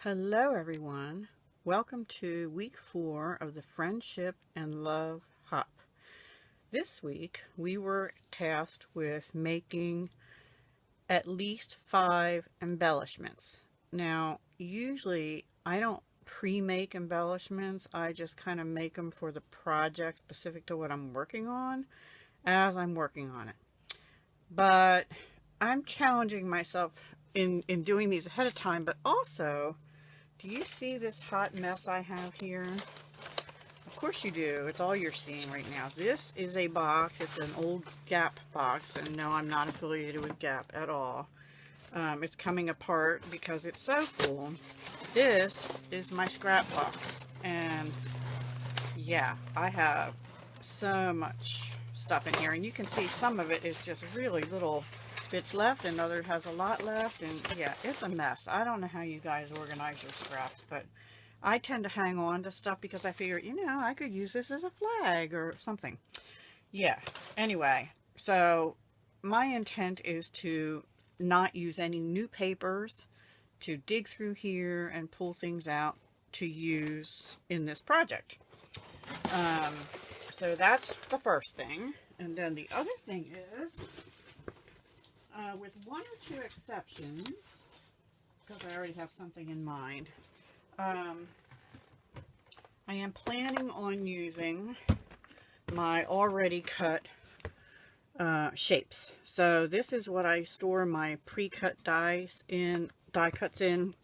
Hello everyone. Welcome to week 4 of the Friendship and Love Hop. This week we were tasked with making at least 5 embellishments. Now, usually I don't pre-make embellishments. I just kind of make them for the project specific to what I'm working on as I'm working on it. But I'm challenging myself in doing these ahead of time, but also, do you see this hot mess I have here? Of course you do. It's all you're seeing right now. This is a box. It's an old Gap box. And no, I'm not affiliated with Gap at all. It's coming apart because it's so full. This is my scrap box. And yeah, I have so much stuff in here. And you can see some of it is just really little bits left, and other has a lot left, and yeah, it's a mess. I don't know how you guys organize your scraps, but I tend to hang on to stuff because I figure, I could use this as a flag or something. Yeah, anyway, so my intent is to not use any new papers, to dig through here and pull things out to use in this project. So that's the first thing. And then the other thing is, with one or two exceptions, because I already have something in mind, I am planning on using my already cut shapes. So this is what I store my pre-cut die cuts in.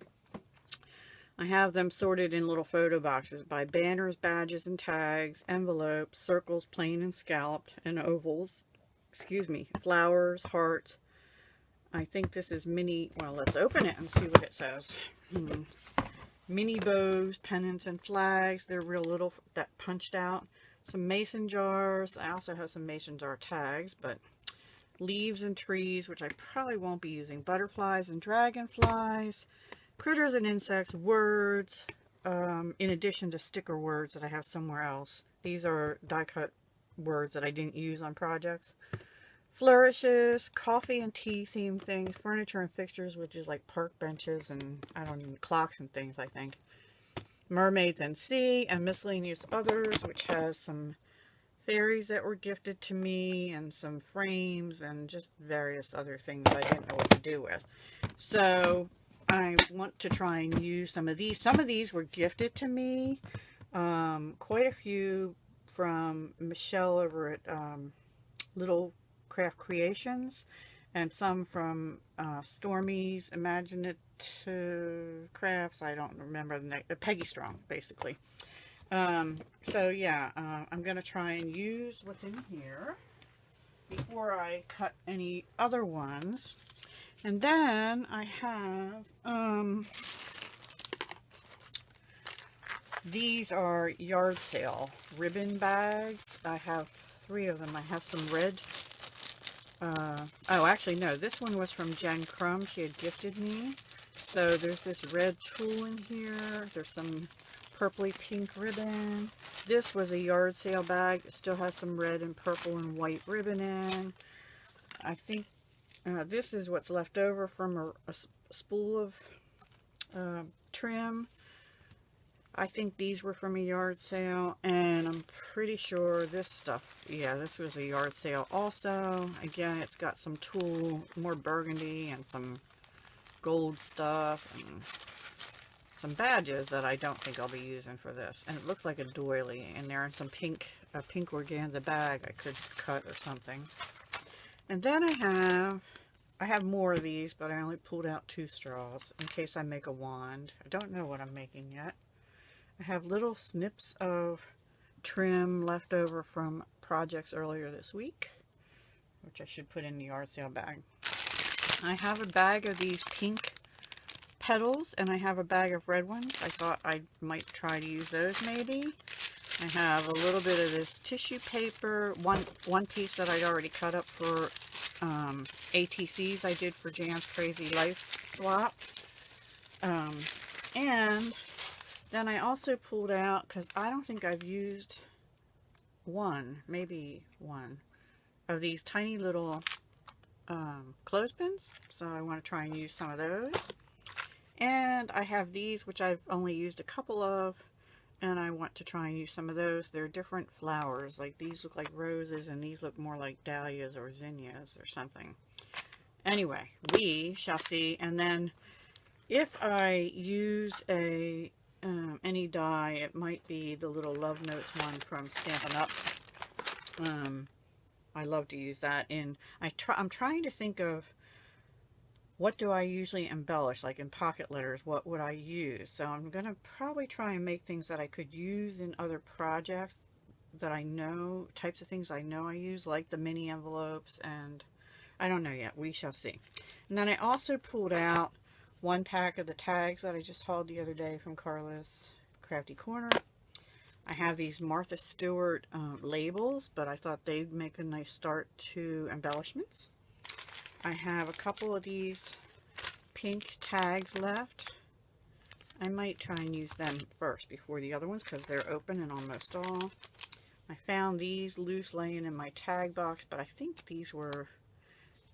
I have them sorted in little photo boxes by banners, badges, and tags, envelopes, circles, plain and scalloped, and ovals. Excuse me, flowers, hearts. I think this is mini, well, let's open it and see what it says. Mini bows, pennants, and flags. They're real little, that punched out. Some mason jars. I also have some mason jar tags, but leaves and trees, which I probably won't be using. Butterflies and dragonflies. Critters and insects. Words, in addition to sticker words that I have somewhere else. These are die cut words that I didn't use on projects. Flourishes, coffee and tea themed things, furniture and fixtures, which is like park benches and clocks and things, I think. Mermaids and sea, and miscellaneous others, which has some fairies that were gifted to me, and some frames, and just various other things I didn't know what to do with. So I want to try and use some of these. Some of these were gifted to me, quite a few from Michelle over at Little Craft Creations, and some from Stormy's Imaginative Crafts. I don't remember the name. Peggy Strong, basically. So yeah, I'm going to try and use what's in here before I cut any other ones. And then I have, these are yard sale ribbon bags. I have 3 of them. I have some red. Oh, actually, no. This one was from Jen Crum. She had gifted me. So there's this red tulle in here. There's some purpley pink ribbon. This was a yard sale bag. It still has some red and purple and white ribbon in. I think this is what's left over from a spool of trim. I think these were from a yard sale, and I'm pretty sure this stuff, yeah, this was a yard sale also. Again, it's got some tulle, more burgundy, and some gold stuff, and some badges that I don't think I'll be using for this. And it looks like a doily in there, and some pink organza bag I could cut or something. And then I have more of these, but I only pulled out 2 straws in case I make a wand. I don't know what I'm making yet. I have little snips of trim left over from projects earlier this week, which I should put in the yard sale bag. I have a bag of these pink petals, and I have a bag of red ones. I thought I might try to use those maybe. I have a little bit of this tissue paper, one piece that I'd already cut up for ATCs I did for Jan's Crazy Life swap. And then I also pulled out, because I don't think I've used maybe one of these tiny little clothespins. So I want to try and use some of those. And I have these, which I've only used a couple of, and I want to try and use some of those. They're different flowers. Like these look like roses, and these look more like dahlias or zinnias or something. Anyway, we shall see. And then if I use a any die, it might be the little Love Notes one from Stampin' Up. I love to use that in. I'm trying to think of what do I usually embellish, like in pocket letters. What would I use? So I'm gonna probably try and make things that I could use in other projects that I know, types of things I know I use, like the mini envelopes, and I don't know yet. We shall see. And then I also pulled out one pack of the tags that I just hauled the other day from Carla's Crafty Corner. I have these Martha Stewart labels, but I thought they'd make a nice start to embellishments. I have a couple of these pink tags left. I might try and use them first before the other ones because they're open in almost all. I found these loose laying in my tag box, but I think these were,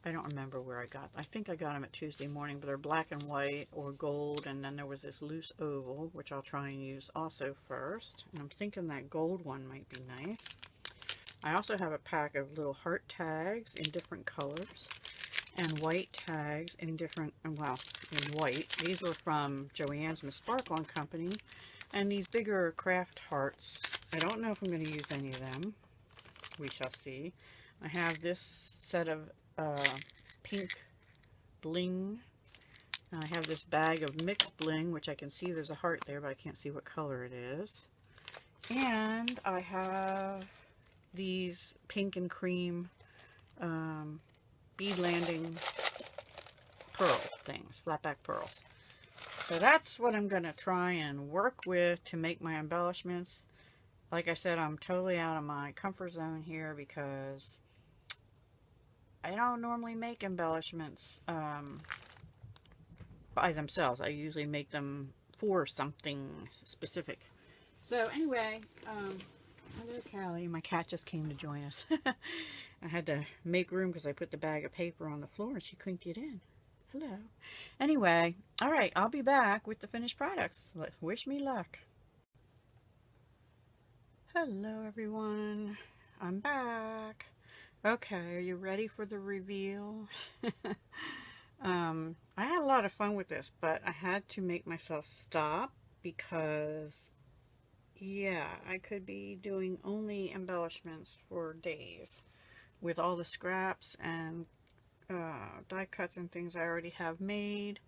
I don't remember where I got them. I think I got them at Tuesday morning, but they're black and white or gold, and then there was this loose oval, which I'll try and use also first. And I'm thinking that gold one might be nice. I also have a pack of little heart tags in different colors, and white tags in different, well, in white. These were from Joann's Miss Sparkle and Company, and these bigger craft hearts. I don't know if I'm going to use any of them. We shall see. I have this set of pink bling. I have this bag of mixed bling, which I can see there's a heart there, but I can't see what color it is. And I have these pink and cream bead landing pearl things, flat back pearls. So that's what I'm going to try and work with to make my embellishments. Like I said, I'm totally out of my comfort zone here because I don't normally make embellishments by themselves. I usually make them for something specific. So anyway, hello Callie. My cat just came to join us. I had to make room because I put the bag of paper on the floor and she couldn't get in. Hello. Anyway, all right, I'll be back with the finished products. Wish me luck. Hello everyone. I'm back. Okay, are you ready for the reveal? I had a lot of fun with this, but I had to make myself stop because, yeah, I could be doing only embellishments for days with all the scraps and die cuts and things I already have made.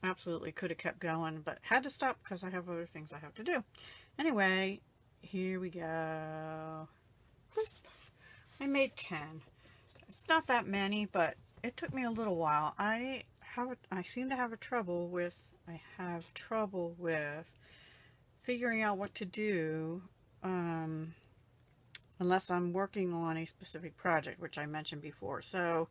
Absolutely could have kept going, but had to stop because I have other things I have to do. Anyway, here we go. I made 10. It's not that many, but it took me a little while. I seem to have trouble with figuring out what to do unless I'm working on a specific project, which I mentioned before. So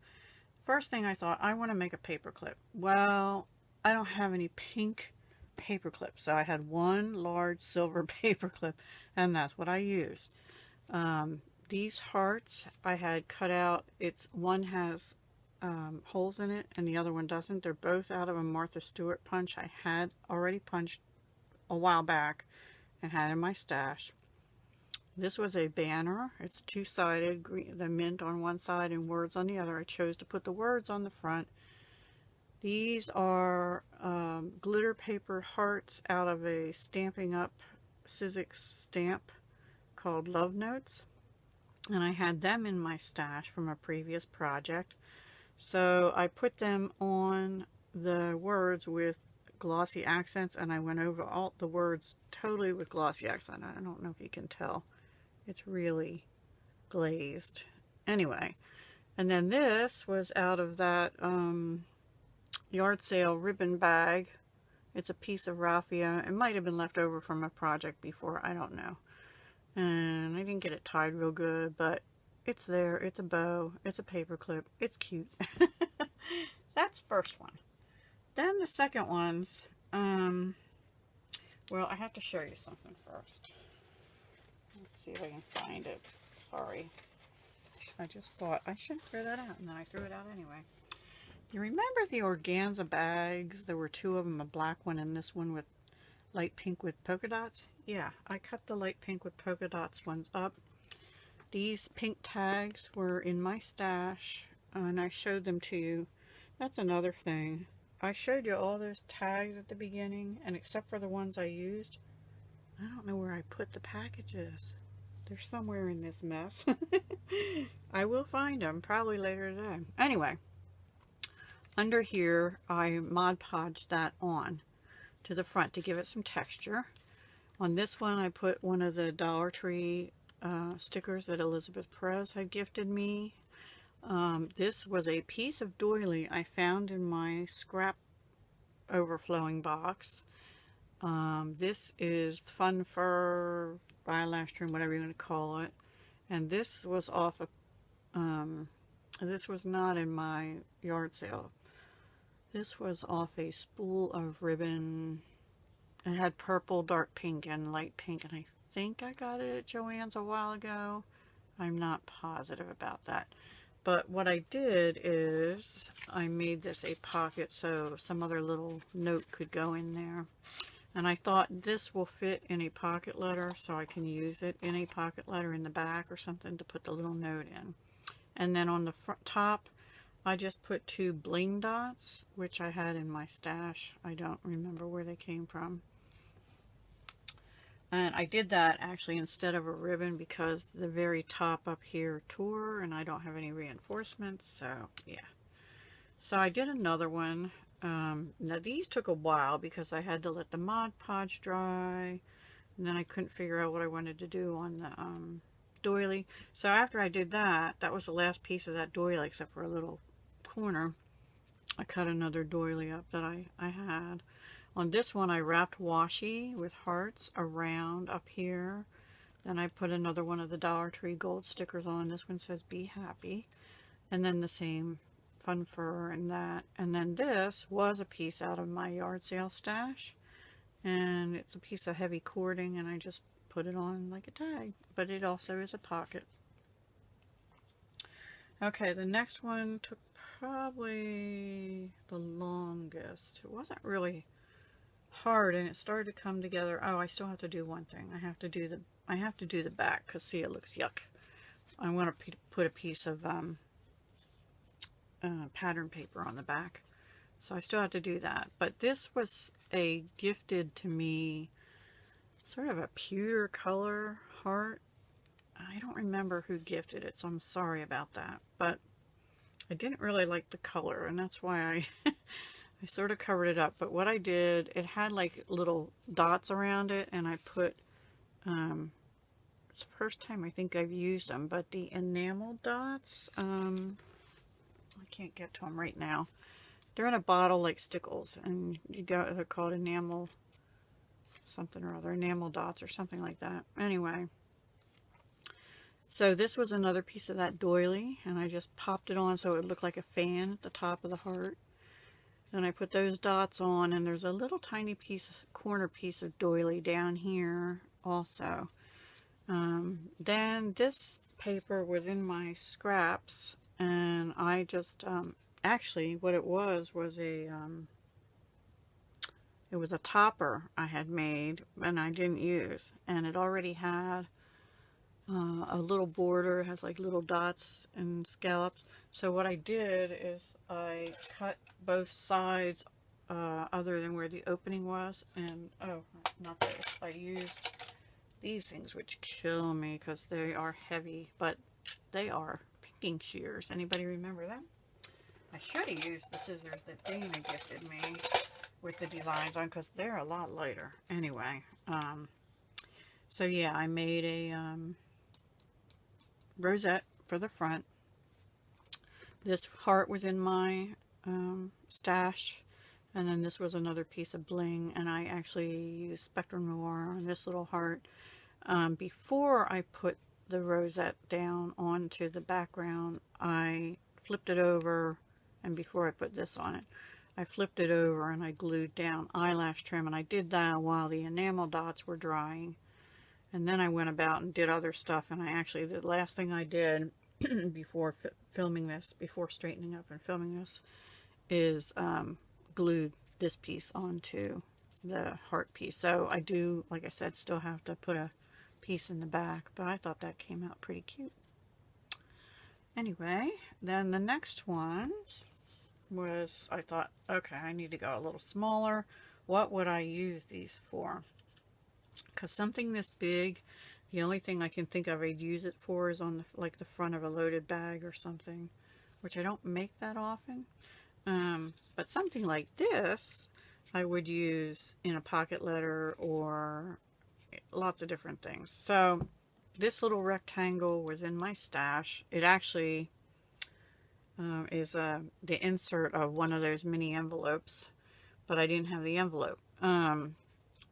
first thing I thought, I want to make a paper clip. Well, I don't have any pink paper clips, so I had one large silver paper clip, and that's what I used. These hearts I had cut out. One has holes in it and the other one doesn't. They're both out of a Martha Stewart punch I had already punched a while back and had in my stash. This was a banner. It's two-sided, green, the mint on one side and words on the other. I chose to put the words on the front. These are glitter paper hearts out of a Stampin' Up Sizzix stamp called Love Notes. And I had them in my stash from a previous project. So I put them on the words with glossy accents, and I went over all the words totally with glossy accent. I don't know if you can tell. It's really glazed. Anyway, and then this was out of that yard sale ribbon bag. It's a piece of raffia. It might have been left over from a project before. I don't know. And I didn't get it tied real good, but it's there. It's a bow. It's a paper clip. It's cute. That's first one. Then the second ones, well, I have to show you something first. Let's see if I can find it. Sorry. I just thought I shouldn't throw that out, and then I threw it out anyway. You remember the organza bags? There were two of them, a black one and this one with light pink with polka dots. Yeah, I cut the light pink with polka dots ones up. These pink tags were in my stash and I showed them to you. That's another thing. I showed you all those tags at the beginning, and except for the ones I used, I don't know where I put the packages. They're somewhere in this mess. I will find them probably later today. Anyway, under here I Mod Podged that on to the front to give it some texture. On this one I put one of the Dollar Tree stickers that Elizabeth Perez had gifted me. This was a piece of doily I found in my scrap overflowing box. This is Fun Fur eyelash trim, whatever you're going to call it. And this was off of, this was not in my yard sale. This was off a spool of ribbon. It had purple, dark pink, and light pink, and I think I got it at Joann's a while ago. I'm not positive about that. But what I did is I made this a pocket so some other little note could go in there. And I thought this will fit in a pocket letter, so I can use it in a pocket letter in the back or something to put the little note in. And then on the front top, I just put two bling dots, which I had in my stash. I don't remember where they came from. And I did that actually instead of a ribbon because the very top up here tore and I don't have any reinforcements, so yeah. So I did another one. Now these took a while because I had to let the Mod Podge dry, and then I couldn't figure out what I wanted to do on the doily. So after I did that, that was the last piece of that doily except for a little corner. I cut another doily up that I had. On this one I wrapped washi with hearts around up here. Then I put another one of the Dollar Tree gold stickers on. This one says Be Happy. And then the same Fun Fur and that. And then this was a piece out of my yard sale stash. And it's a piece of heavy cording and I just put it on like a tag. But it also is a pocket. Okay, the next one took probably the longest. It wasn't really hard and it started to come together. Oh, I still have to do one thing. I have to do the back because see, it looks yuck. I want to put a piece of pattern paper on the back, so I still have to do that. But this was a gifted to me sort of a pewter color heart. I don't remember who gifted it, so I'm sorry about that, but I didn't really like the color and that's why I I sort of covered it up. But what I did, it had like little dots around it and I put it's the first time I think I've used them, but the enamel dots, I can't get to them right now. They're in a bottle like Stickles, and they're called enamel something or other, enamel dots or something like that. Anyway, so this was another piece of that doily, and I just popped it on so it would look like a fan at the top of the heart. Then I put those dots on, and there's a little tiny piece, corner piece of doily down here also. Then this paper was in my scraps, and I just actually what it was a it was a topper I had made and I didn't use, and it already had a little border. It has like little dots and scallops. So what I did is I cut both sides other than where the opening was, and oh, not this, I used these things, which kill me because they are heavy, but they are picking shears. Anybody remember them? I should have used the scissors that Dana gifted me with the designs on because they're a lot lighter. Anyway, so yeah, I made a rosette for the front. This heart was in my stash, and then this was another piece of bling, and I actually used Spectrum Noir on this little heart. Before I put the rosette down onto the background, I flipped it over, and before I put this on it, I flipped it over and I glued down eyelash trim, and I did that while the enamel dots were drying. And then I went about and did other stuff, and the last thing I did before filming this, before straightening up and filming this, is glued this piece onto the heart piece. So I do, like I said, still have to put a piece in the back, but I thought that came out pretty cute. Anyway, then the next one was, I thought, okay, I need to go a little smaller. What would I use these for? Because something this big, the only thing I can think of I'd use it for is on the, like the front of a loaded bag or something, which I don't make that often. But something like this I would use in a pocket letter or lots of different things. So this little rectangle was in my stash. It actually is the insert of one of those mini envelopes, but I didn't have the envelope. And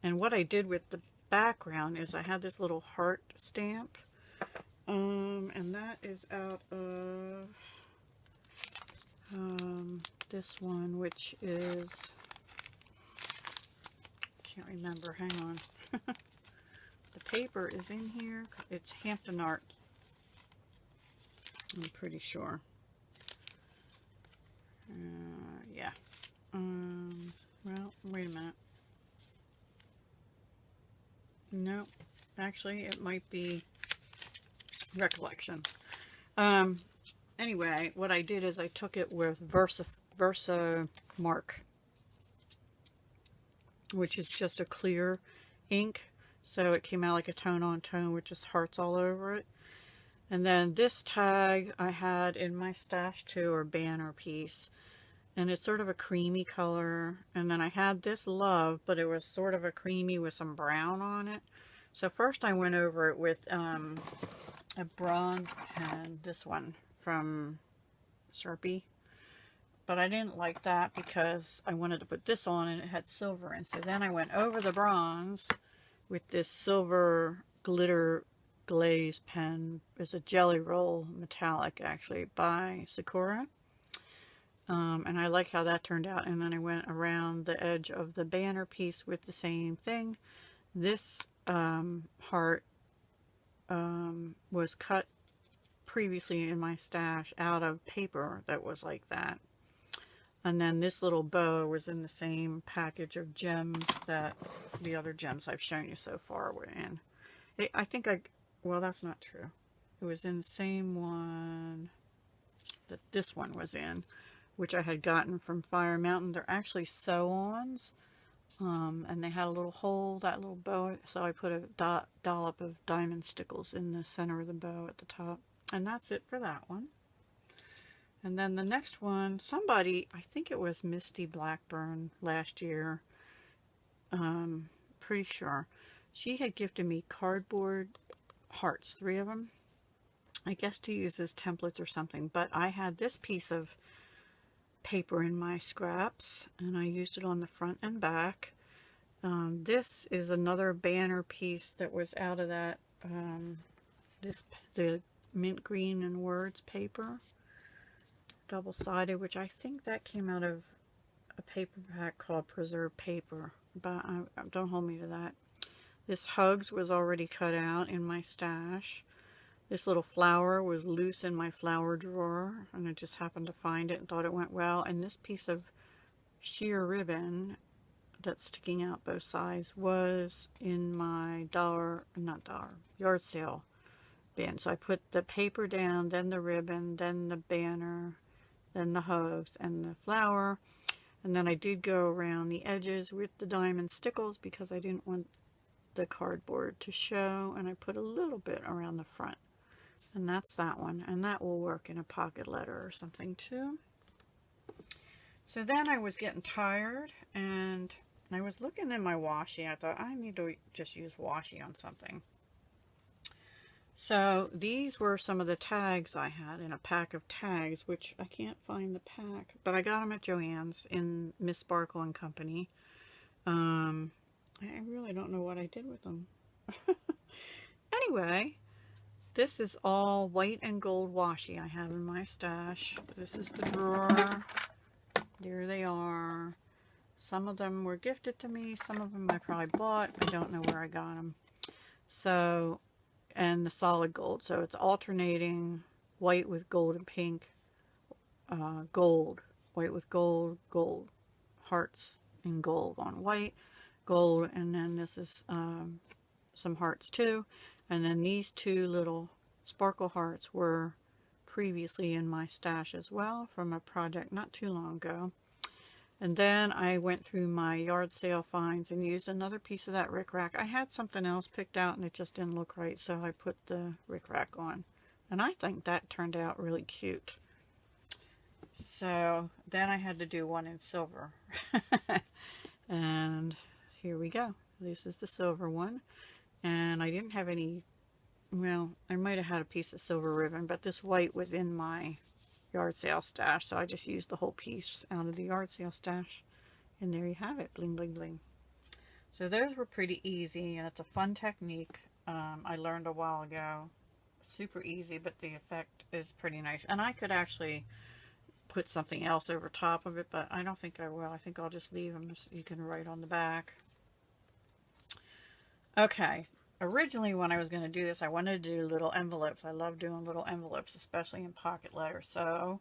what I did with the background is I had this little heart stamp, and that is out of this one, which is, can't remember, hang on. The paper is in here. It's Hampton Art, I'm pretty sure. Yeah. Well, wait a minute. No, actually, it might be Recollections. Anyway, what I did is I took it with Versa Mark, which is just a clear ink. So it came out like a tone on tone with just hearts all over it. And then this tag I had in my stash too, or banner piece. And it's sort of a creamy color. And then I had this Love, but it was sort of a creamy with some brown on it. So first I went over it with a bronze pen, this one from Sharpie. But I didn't like that because I wanted to put this on and it had silver in. So then I went over the bronze with this silver glitter glaze pen. It's a Jelly Roll metallic, actually, by Sakura. And I like how that turned out. And then I went around the edge of the banner piece with the same thing. This heart was cut previously in my stash out of paper that was like that. And then this little bow was in the same package of gems that the other gems I've shown you so far were in. I think well, that's not true. It was in the same one that this one was in, which I had gotten from Fire Mountain. They're actually sew-ons, and they had a little hole, that little bow, so I put a dollop of diamond stickles in the center of the bow at the top. And that's it for that one. And then the next one, somebody, I think it was Misty Blackburn last year, pretty sure, she had gifted me cardboard hearts, 3 of them, I guess to use as templates or something. But I had this piece of paper in my scraps and I used it on the front and back. This is another banner piece that was out of that the mint green and words paper, double-sided, which I think that came out of a paper pack called Preserved Paper, but don't hold me to that. This Hugs was already cut out in my stash. This little flower was loose in my flower drawer, and I just happened to find it and thought it went well. And this piece of sheer ribbon that's sticking out both sides was in my yard sale bin. So I put the paper down, then the ribbon, then the banner, then the Hugs, and the flower. And then I did go around the edges with the diamond stickles because I didn't want the cardboard to show, and I put a little bit around the front. And that's that one, and that will work in a pocket letter or something too. So then I was getting tired, and I was looking in my washi. I thought I need to just use washi on something. So these were some of the tags I had in a pack of tags, which I can't find the pack, but I got them at Joann's in Miss Sparkle and Company. I really don't know what I did with them. Anyway, this is all white and gold washi I have in my stash. This is the drawer. There they are. Some of them were gifted to me. Some of them I probably bought. I don't know where I got them. So, and the solid gold. So it's alternating white with gold and pink, gold white with gold, gold, hearts in gold on white, gold, and then this is some hearts too. And then these two little sparkle hearts were previously in my stash as well from a project not too long ago. And then I went through my yard sale finds and used another piece of that rickrack. I had something else picked out and it just didn't look right, so I put the rickrack on. And I think that turned out really cute. So then I had to do one in silver. And here we go. This is the silver one. And I didn't have any, well, I might have had a piece of silver ribbon, but this white was in my yard sale stash, so I just used the whole piece out of the yard sale stash. And there you have it, bling bling bling. So those were pretty easy, and it's a fun technique. I learned a while ago. Super easy, but the effect is pretty nice. And I could actually put something else over top of it, but I don't think I will. I think I'll just leave them so you can write on the back. Okay, originally when I was going to do this, I wanted to do little envelopes. I love doing little envelopes, especially in pocket letters. So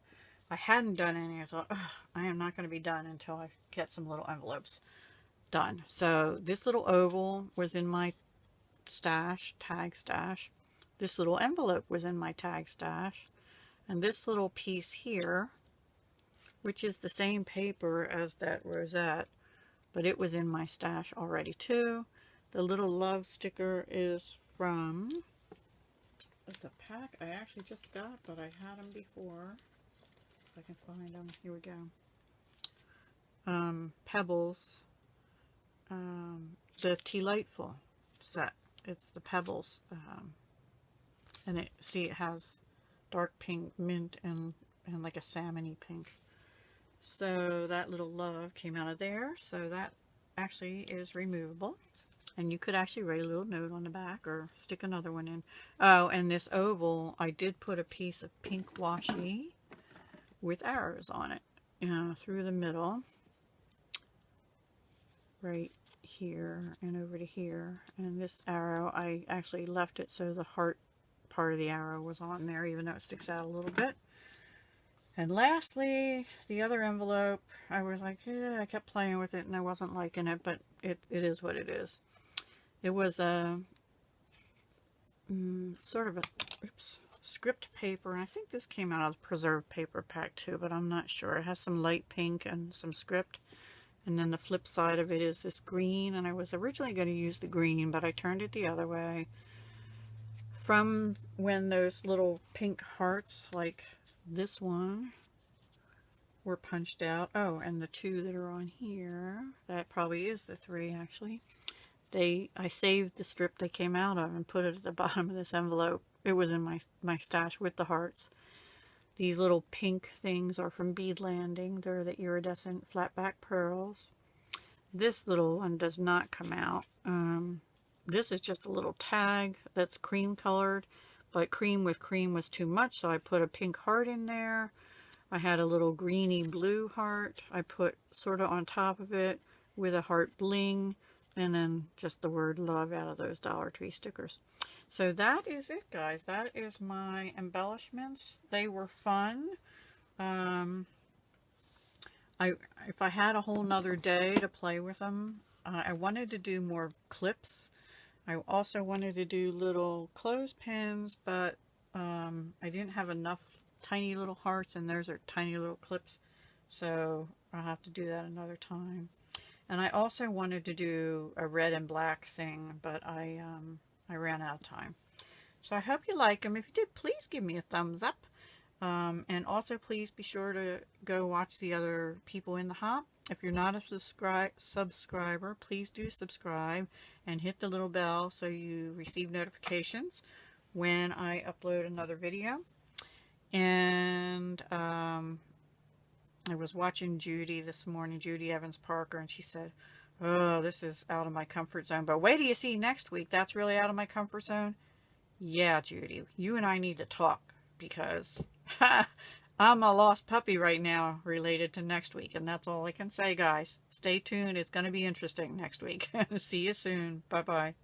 I hadn't done any. I thought, I am not going to be done until I get some little envelopes done. So this little oval was in my stash, tag stash. This little envelope was in my tag stash. And this little piece here, which is the same paper as that rosette, but it was in my stash already too. The little love sticker is from the pack I actually just got, but I had them before. If I can find them. Here we go. Pebbles. The Delightful set. It's the Pebbles. And it, see, it has dark pink, mint, and like a salmony pink. So that little love came out of there. So that actually is removable. And you could actually write a little note on the back or stick another one in. Oh, and this oval, I did put a piece of pink washi with arrows on it, through the middle, right here and over to here. And this arrow, I actually left it so the heart part of the arrow was on there, even though it sticks out a little bit. And lastly, the other envelope, I was like, yeah, I kept playing with it and I wasn't liking it, but it is what it is. It was a sort of a script paper, and I think this came out of the preserved paper pack too, but I'm not sure. It has some light pink and some script, and then the flip side of it is this green, and I was originally going to use the green, but I turned it the other way. From when those little pink hearts, like this one, were punched out. Oh, and the two that are on here, that probably is the three actually. I saved the strip they came out of and put it at the bottom of this envelope. It was in my stash with the hearts. These little pink things are from Bead Landing. They're the iridescent flatback pearls. This little one does not come out. This is just a little tag that's cream colored, but cream with cream was too much, so I put a pink heart in there. I had a little greeny blue heart I put sort of on top of it with a heart bling, and then just the word love out of those Dollar Tree stickers. So that is it, guys. That is my embellishments. They were fun. If I had a whole nother day to play with them, I wanted to do more clips. I also wanted to do little clothespins, but I didn't have enough tiny little hearts, and those are tiny little clips, so I'll have to do that another time. And I also wanted to do a red and black thing, but I ran out of time. So I hope you like them. If you did, please give me a thumbs up. And also please be sure to go watch the other people in the hop. If you're not a subscriber, please do subscribe and hit the little bell so you receive notifications when I upload another video. And I was watching Judy this morning, Judy Evans Parker, and she said, oh, this is out of my comfort zone. But wait till you see next week. That's really out of my comfort zone. Yeah, Judy, you and I need to talk, because I'm a lost puppy right now related to next week. And that's all I can say, guys. Stay tuned. It's going to be interesting next week. See you soon. Bye-bye.